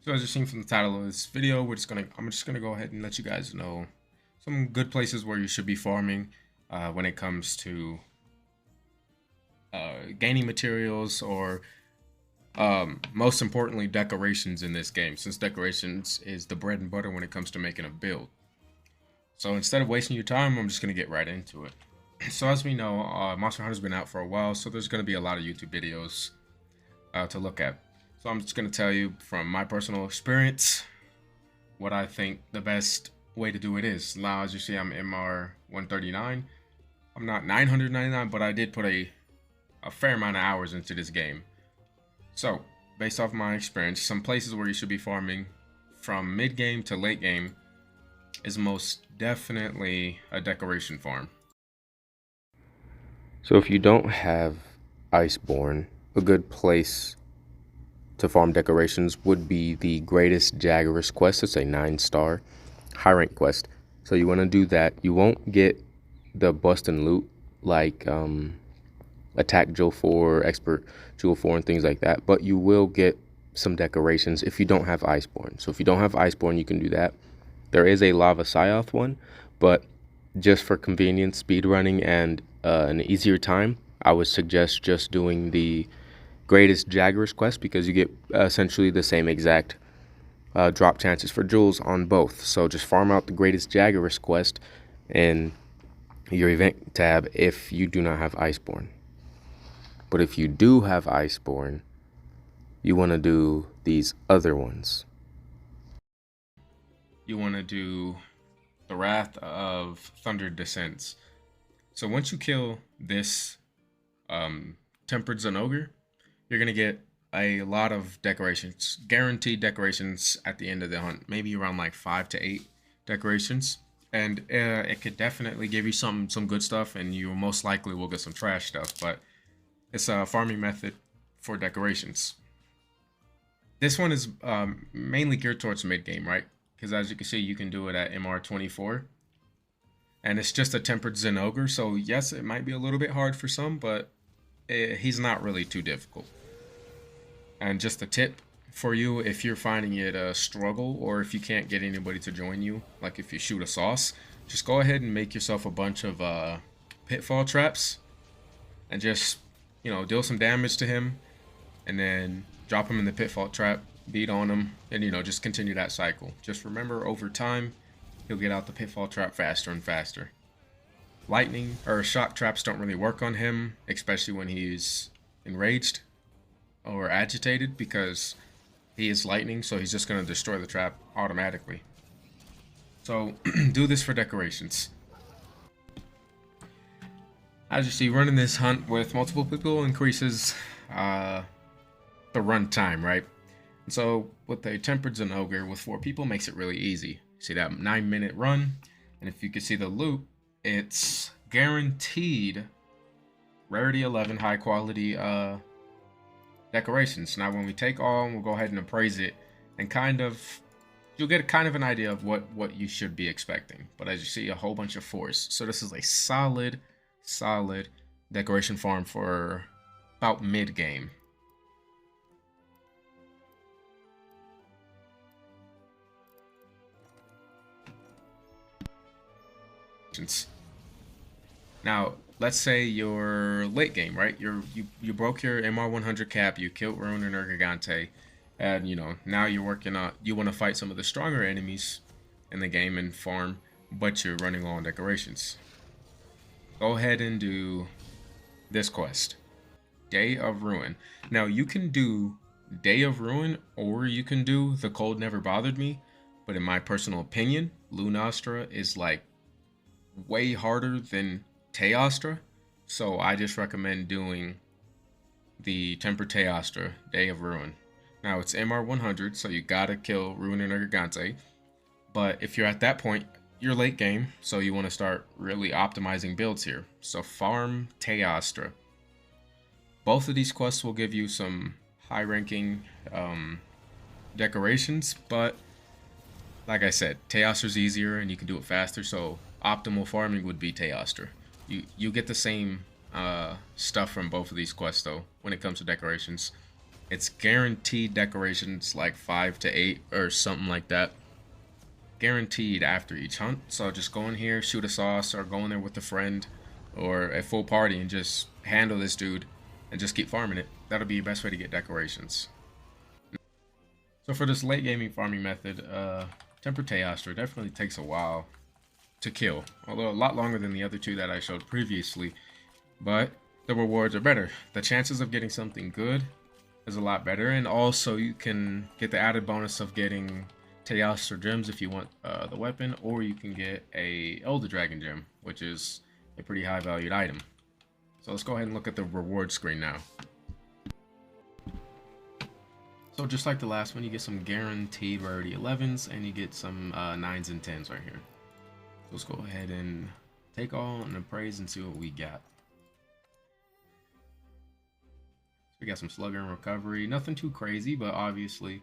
So as you've seen from the title of this video, I'm just gonna go ahead and let you guys know some good places where you should be farming when it comes to gaining materials or most importantly decorations in this game, since decorations is the bread and butter when it comes to making a build. So instead of wasting your time, I'm just gonna get right into it. So as we know, Monster Hunter's been out for a while, so there's gonna be a lot of YouTube videos to look at. So I'm just going to tell you from my personal experience what I think the best way to do it is. Now, as you see, I'm MR 139. I'm not 999, but I did put a fair amount of hours into this game. So, based off my experience, some places where you should be farming from mid-game to late game is most definitely a decoration farm. So if you don't have Iceborne, a good place to farm decorations would be the Greatest Jaggerist quest. It's a 9-star high rank quest. So you want to do that. You won't get the bust and loot like Attack Joe 4, Expert Jewel 4, and things like that, but you will get some decorations if you don't have Iceborne. So if you don't have Iceborne, you can do that. There is a Lava Scythe one, but just for convenience, speed running, and an easier time, I would suggest just doing the Greatest Jaggerist quest, because you get essentially the same exact drop chances for jewels on both. So just farm out the Greatest Jaggerist quest in your event tab if you do not have Iceborne. But if you do have Iceborne, you want to do these other ones. You want to do the Wrath of Thunder Descents. So once you kill this Tempered Zenogre, you're going to get a lot of decorations, guaranteed decorations at the end of the hunt, maybe around like 5 to 8 decorations. And it could definitely give you some good stuff, and you most likely will get some trash stuff, but it's a farming method for decorations. This one is mainly geared towards mid-game, right? Because as you can see, you can do it at MR 24. And it's just a Tempered Zenogre, so yes, it might be a little bit hard for some, but he's not really too difficult. And just a tip for you, if you're finding it a struggle, or if you can't get anybody to join you, like if you shoot a sauce, just go ahead and make yourself a bunch of pitfall traps and just, you know, deal some damage to him and then drop him in the pitfall trap, beat on him, and, you know, just continue that cycle. Just remember, over time, he'll get out the pitfall trap faster and faster. Lightning or shock traps don't really work on him, especially when he's enraged or agitated, because he is lightning, so he's just going to destroy the trap automatically. So do this for decorations. As you see, running this hunt with multiple people increases the run time, right? And so with a Tempered Zenogre with 4 people makes it really easy. See that 9-minute run, and if you can see the loot, it's guaranteed rarity 11 high quality decorations. Now when we take all, we'll go ahead and appraise it, and you'll get kind of an idea of what you should be expecting. But as you see, a whole bunch of 4s, so this is a solid decoration farm for about mid-game. Now, let's say you're late game, right? You broke your MR 100 cap, you killed Rune and Gigante, and you know, now you're working on, you want to fight some of the stronger enemies in the game and farm, but you're running low on decorations. Go ahead and do this quest, Day of Ruin. Now you can do Day of Ruin, or you can do The Cold Never Bothered Me, but in my personal opinion, Lunastra is like way harder than Teostra, so I just recommend doing the Tempered Teostra, Day of Ruin. Now it's MR 100, so you gotta kill Ruin and Gigante, but if you're at that point, you're late game, so you want to start really optimizing builds here. So farm Teostra. Both of these quests will give you some high ranking decorations, but like I said, Teostra's easier and you can do it faster, so optimal farming would be Teostra. You get the same stuff from both of these quests though when it comes to decorations. It's guaranteed decorations, like 5 to 8 or something like that. Guaranteed after each hunt. So just go in here, shoot a sauce, or go in there with a friend or a full party and just handle this dude and just keep farming it. That'll be your best way to get decorations. So for this late gaming farming method, Tempered Teostra definitely takes a while to kill, although a lot longer than the other two that I showed previously, but the rewards are better. The chances of getting something good is a lot better, and also you can get the added bonus of getting Teostra gems if you want the weapon, or you can get a Elder Dragon gem, which is a pretty high valued item. So let's go ahead and look at the reward screen now. So just like the last one, you get some guaranteed rarity 11s, and you get some 9s and 10s right here. So let's go ahead and take all and appraise and see what we got. So we got some Slugger and Recovery. Nothing too crazy, but obviously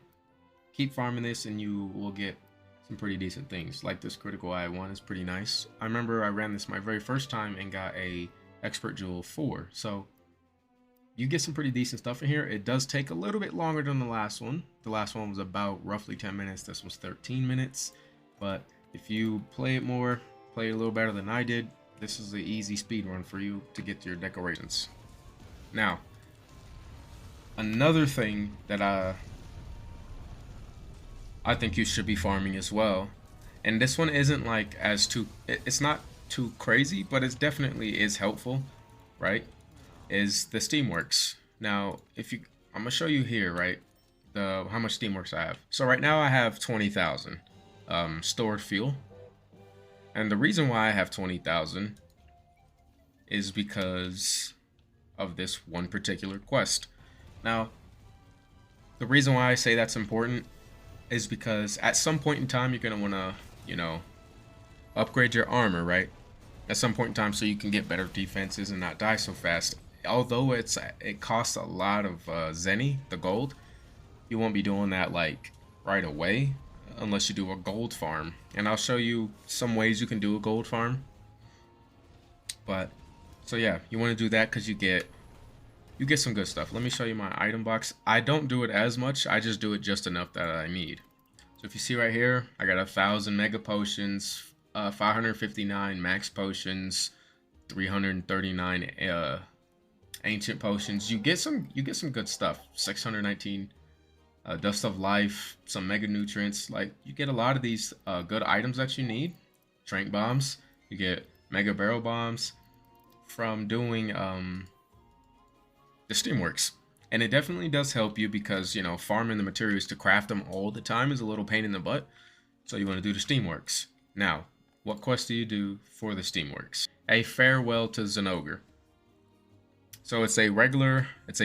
keep farming this and you will get some pretty decent things. Like this Critical Eye one is pretty nice. I remember I ran this my very first time and got a Expert Jewel 4. So you get some pretty decent stuff in here. It does take a little bit longer than the last one. The last one was about roughly 10 minutes. This was 13 minutes. But if you play it more, play it a little better than I did, this is the easy speed run for you to get to your decorations. Now, another thing that I think you should be farming as well, and this one isn't like it's not too crazy, but it definitely is helpful, right? Is the Steamworks. Now, I'm gonna show you here, right? How much Steamworks I have. So right now I have 20,000 stored fuel, and the reason why I have 20,000 is because of this one particular quest. Now, the reason why I say that's important is because at some point in time you're gonna wanna, upgrade your armor, right? At some point in time, so you can get better defenses and not die so fast. Although it costs a lot of Zenny, the gold, you won't be doing that like right away unless you do a gold farm. And I'll show you some ways you can do a gold farm. But so yeah, you want to do that because you get some good stuff. Let me show you my item box. I don't do it as much. I just do it just enough that I need. So if you see right here, I got 1,000 mega potions, 559 max potions, 339 ancient potions. You get some good stuff. 619 dust of life, some mega nutrients. Like, you get a lot of these good items that you need. Trank bombs. You get mega barrel bombs from doing the Steamworks. And it definitely does help you because, farming the materials to craft them all the time is a little pain in the butt. So you want to do the Steamworks. Now, what quest do you do for the Steamworks? A Farewell to Zinogre. So it's a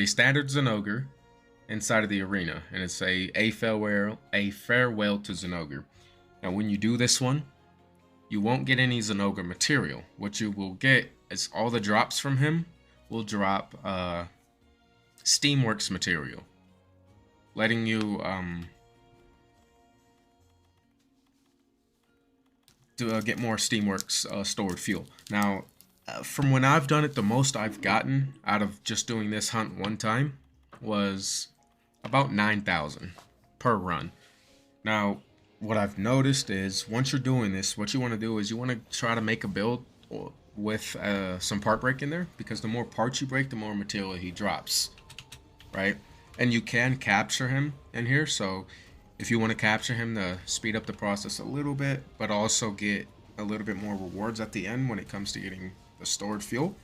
standard Zinogre inside of the arena, and it's a farewell to Zinogre. Now, when you do this one, you won't get any Zinogre material. What you will get is all the drops from him will drop Steamworks material, letting you to get more Steamworks stored fuel. Now, from when I've done it, the most I've gotten out of just doing this hunt one time was about 9,000 per run. Now, what I've noticed is once you're doing this, what you want to do is you want to try to make a build with some part break in there, because the more parts you break, the more material he drops, right? And you can capture him in here, so if you want to capture him to speed up the process a little bit, but also get a little bit more rewards at the end when it comes to getting the stored fuel,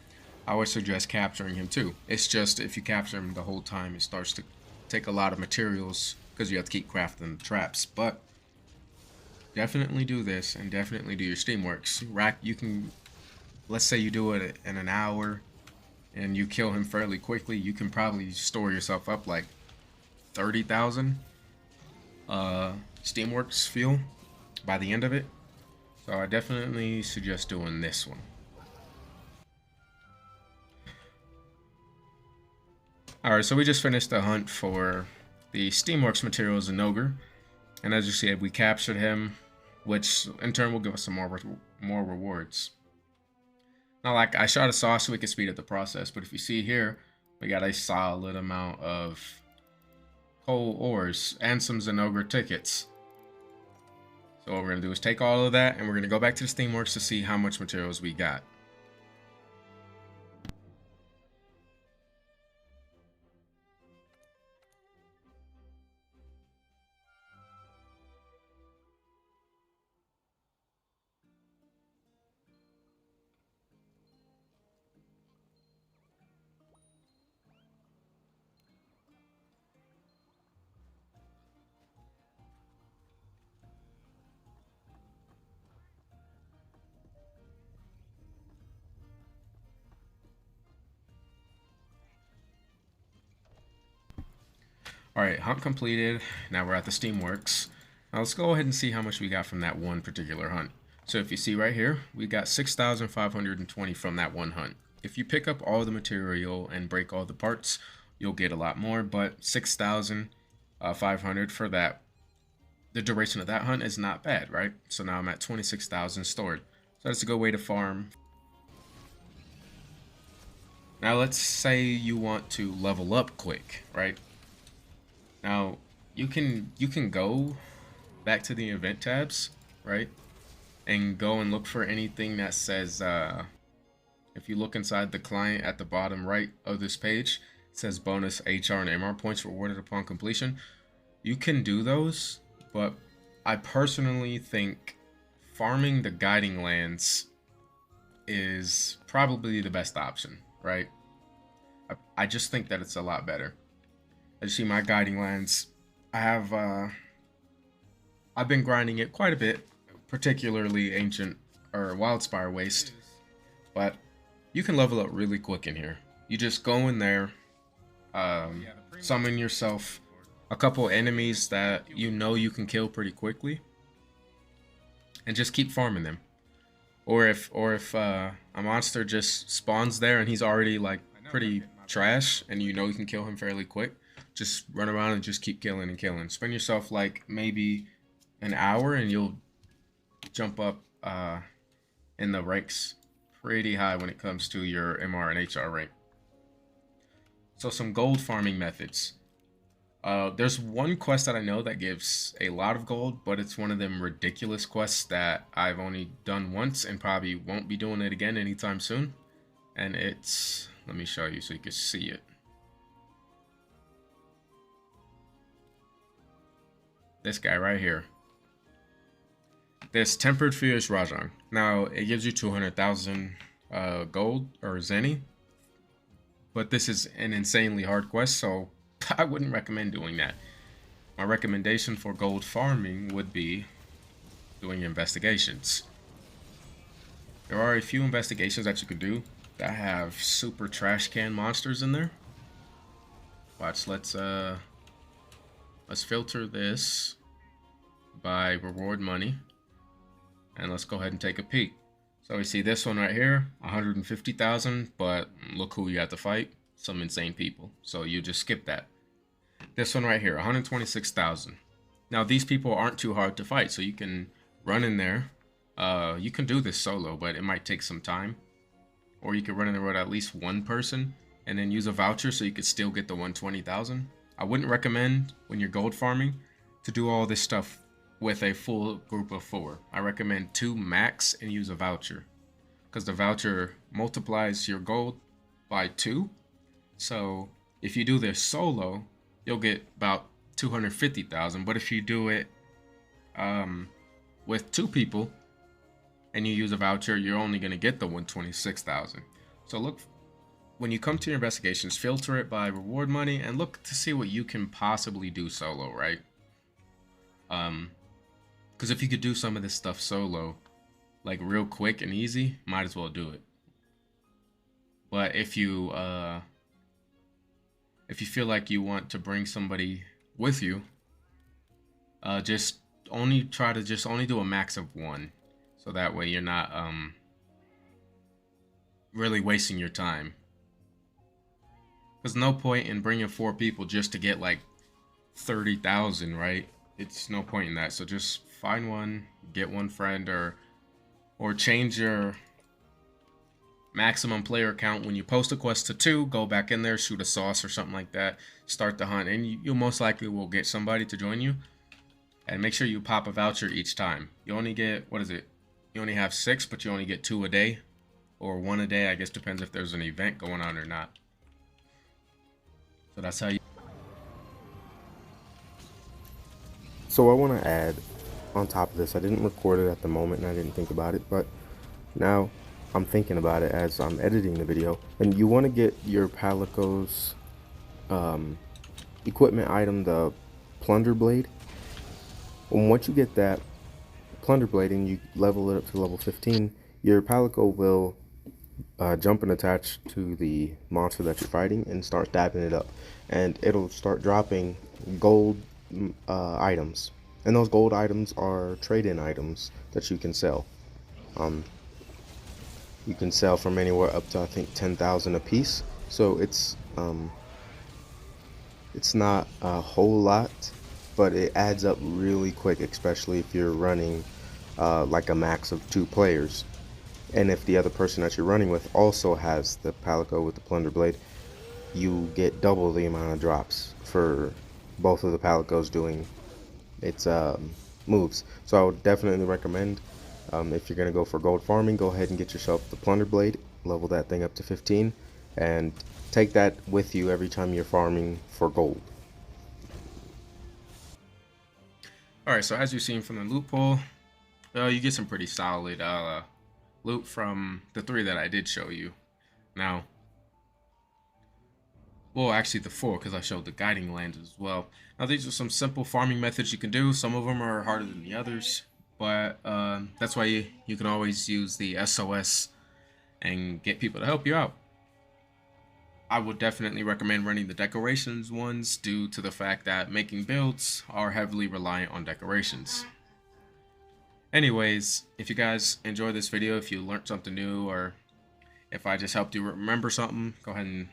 I would suggest capturing him too. It's just if you capture him the whole time, it starts to take a lot of materials because you have to keep crafting traps. But definitely do this and definitely do your Steamworks. You can, let's say you do it in an hour and you kill him fairly quickly, you can probably store yourself up like 30,000 Steamworks fuel by the end of it. So I definitely suggest doing this one. Alright, so we just finished the hunt for the Steamworks materials in Ogre, and as you see, we captured him, which in turn will give us some more rewards. Now, like, I shot a sauce so we could speed up the process, but if you see here, we got a solid amount of coal ores, and some Zenogre tickets. So what we're going to do is take all of that, and we're going to go back to the Steamworks to see how much materials we got. Alright, hunt completed. Now we're at the Steamworks. Now let's go ahead and see how much we got from that one particular hunt. So if you see right here, we got 6,520 from that one hunt. If you pick up all the material and break all the parts, you'll get a lot more, but 6,500 for that. The duration of that hunt is not bad, right? So now I'm at 26,000 stored. So that's a good way to farm. Now let's say you want to level up quick, right? Now you can go back to the event tabs, right? And go and look for anything that says, if you look inside the client at the bottom right of this page, it says bonus HR and MR points rewarded upon completion. You can do those, but I personally think farming the guiding lands is probably the best option, right? I just think that it's a lot better. As you see, my guiding lands, I've been grinding it quite a bit, particularly Ancient or Wildspire Waste, but you can level up really quick in here. You just go in there, summon yourself a couple enemies that you know you can kill pretty quickly, and just keep farming them. Or if a monster just spawns there and he's already like pretty trash, and you know you can kill him fairly quick, just run around and just keep killing and killing. Spend yourself like maybe an hour and you'll jump up in the ranks pretty high when it comes to your MR and HR rank. So some gold farming methods. There's one quest that I know that gives a lot of gold, but it's one of them ridiculous quests that I've only done once and probably won't be doing it again anytime soon. And it's, let me show you so you can see it. This guy right here. This Tempered Fierce Rajang. Now, it gives you 200,000 gold or zenny. But this is an insanely hard quest, so I wouldn't recommend doing that. My recommendation for gold farming would be doing investigations. There are a few investigations that you could do that have super trash can monsters in there. Watch, let's filter this by reward money, and let's go ahead and take a peek. So we see this one right here, 150,000, but look who you have to fight, some insane people. So you just skip that. This one right here, 126,000. Now these people aren't too hard to fight, so you can run in there. You can do this solo, but it might take some time. Or you could run in there with at least one person and then use a voucher so you could still get the 120,000. I wouldn't recommend when you're gold farming to do all this stuff with a full group of 4. I recommend 2 max and use a voucher, because the voucher multiplies your gold by 2. So if you do this solo, you'll get about 250,000. But if you do it with 2 people and you use a voucher, you're only going to get the 126,000. So look, when you come to your investigations, filter it by reward money and look to see what you can possibly do solo, right? Because if you could do some of this stuff solo, like real quick and easy, might as well do it. But if you feel like you want to bring somebody with you, just only do a max of 1, so that way you're not really wasting your time. There's no point in bringing 4 people just to get like 30,000, right? It's no point in that. So just find one, get one friend, or change your maximum player count. When you post a quest to 2, go back in there, shoot a sauce or something like that, start the hunt, and you most likely will get somebody to join you. And make sure you pop a voucher each time. You only get, what is it? You only have 6, but you only get 2 a day. Or 1 a day, I guess depends if there's an event going on or not. So that's how you... So I want to add on top of this, I didn't record it at the moment and I didn't think about it, but now I'm thinking about it as I'm editing the video. And you want to get your Palico's equipment item, the plunder blade. And once you get that plunder blade and you level it up to level 15, your Palico will jump and attach to the monster that you're fighting and start dabbing it up, and it'll start dropping gold items, and those gold items are trade-in items that you can sell. You can sell from anywhere up to, I think, 10,000 a piece, so it's not a whole lot, but it adds up really quick, especially if you're running like a max of 2 players. And if the other person that you're running with also has the Palico with the plunder blade, you get double the amount of drops for both of the Palicos doing its moves. So I would definitely recommend, if you're going to go for gold farming, go ahead and get yourself the plunder blade, level that thing up to 15, and take that with you every time you're farming for gold. Alright, so as you've seen from the loot pool, you get some pretty solid loot from the 3 that I did show you. Now, well, actually the 4, because I showed the guiding lands as well. Now, these are some simple farming methods you can do. Some of them are harder than the others, but that's why you can always use the SOS and get people to help you out. I would definitely recommend running the decorations ones due to the fact that making builds are heavily reliant on decorations. Anyways, if you guys enjoyed this video, if you learned something new, or if I just helped you remember something, go ahead and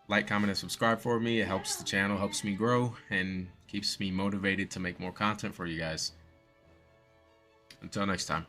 like, comment, and subscribe for me. It helps the channel, helps me grow, and keeps me motivated to make more content for you guys. Until next time.